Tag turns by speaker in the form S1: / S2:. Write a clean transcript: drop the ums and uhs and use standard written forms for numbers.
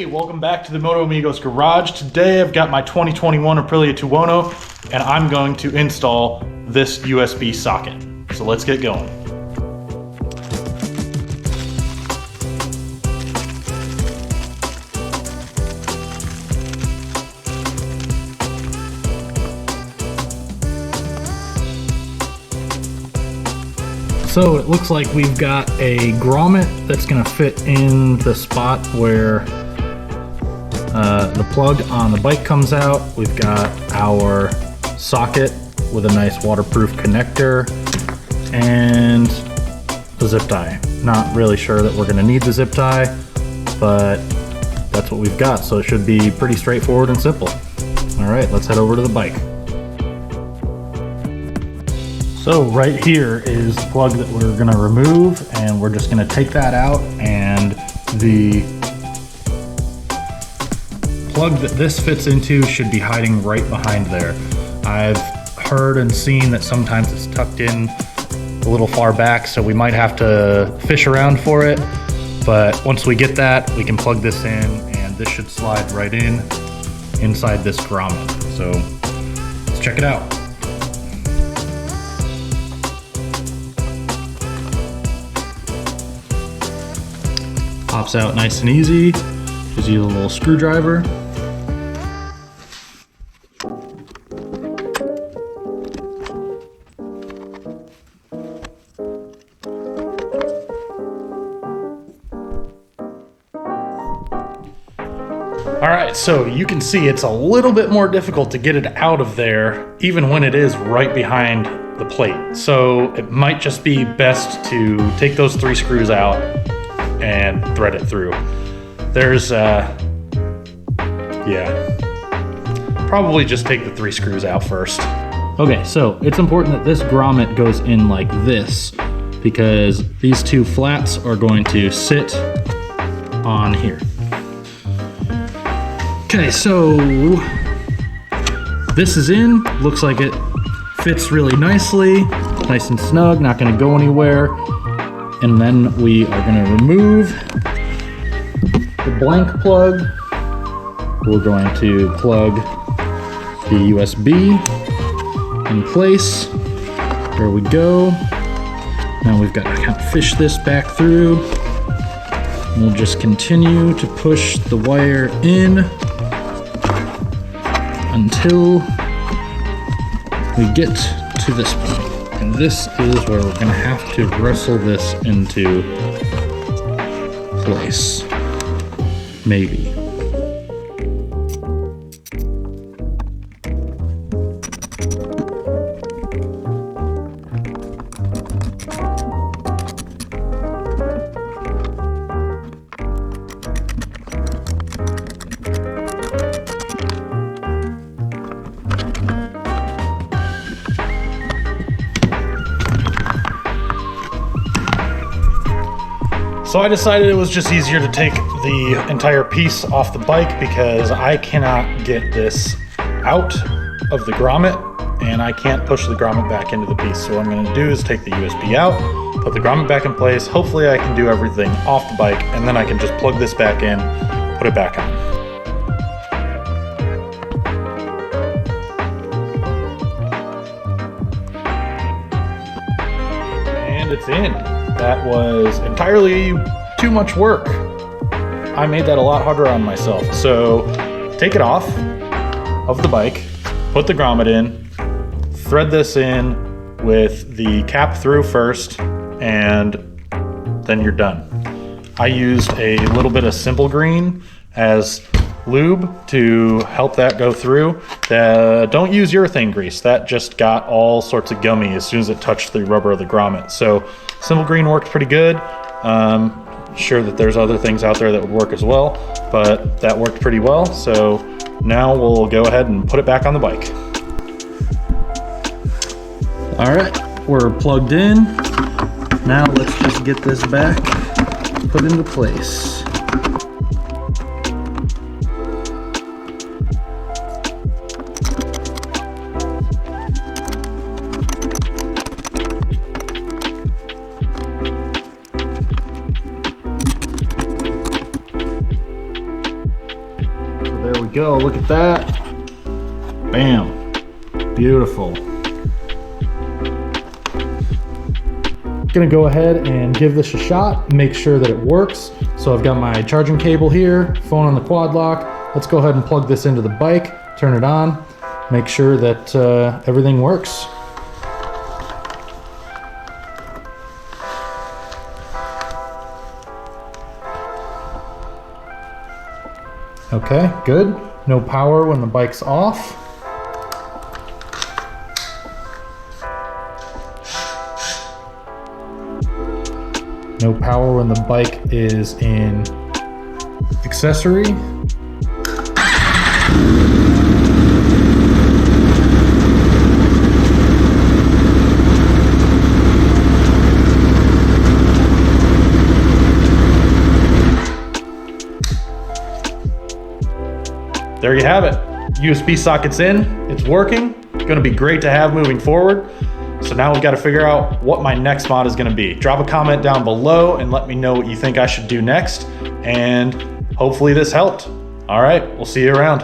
S1: Hey, welcome back to the Moto Amigos Garage. Today I've got my 2021 Aprilia Tuono and I'm going to install this USB socket. So let's get going. So it looks like we've got a grommet that's going to fit in the spot where the plug on the bike comes out. We've got our socket with a nice waterproof connector and the zip tie. Not really sure that we're going to need the zip tie, but that's what we've got. So it should be pretty straightforward and simple. All right, let's head over to the bike. So right here is the plug that we're going to remove, and we're just going to take that out, and the plug that this fits into should be hiding right behind there. I've heard and seen that sometimes it's tucked in a little far back, so we might have to fish around for it, but once we get that, we can plug this in and this should slide right in inside this grommet. So let's check it out. Pops out nice and easy. Gives you a little screwdriver. All right, so you can see it's a little bit more difficult to get it out of there, even when it is right behind the plate. So it might just be best to take those 3 screws out and thread it through. There's probably just take the 3 screws out first. Okay, so it's important that this grommet goes in like this because these 2 flaps are going to sit on here. Okay, so this is in, looks like it fits really nicely, nice and snug, not gonna go anywhere. And then we are going to remove the blank plug. We're going to plug the USB in place. There we go. Now we've got to kind of fish this back through. We'll just continue to push the wire in until we get to this point. And this is where we're going to have to wrestle this into place. Maybe. So I decided it was just easier to take the entire piece off the bike because I cannot get this out of the grommet and I can't push the grommet back into the piece. So what I'm going to do is take the USB out, put the grommet back in place. Hopefully I can do everything off the bike and then I can just plug this back in, put it back on. And it's in. That was entirely too much work. I made that a lot harder on myself. So take it off of the bike, put the grommet in, thread this in with the cap through first, and then you're done. I used a little bit of Simple Green as lube to help that go through. Don't use urethane grease. That just got all sorts of gummy as soon as it touched the rubber of the grommet. So Simple Green worked pretty good. Sure that there's other things out there that would work as well, but that worked pretty well. So now we'll go ahead and put it back on the bike. All right, we're plugged in. Now let's just get this back put into place. go. Look at that. Bam. Beautiful. Gonna go ahead and give this a shot, make sure that it works. So I've got my charging cable here, phone on the quad lock. Let's go ahead and plug this into the bike, turn it on, make sure that everything works. Okay, good. No power when the bike's off. No power when the bike is in accessory. There you have it. USB socket's in, it's working. It's gonna be great to have moving forward. So now we've got to figure out what my next mod is gonna be. Drop a comment down below and let me know what you think I should do next. And hopefully this helped. All right, we'll see you around.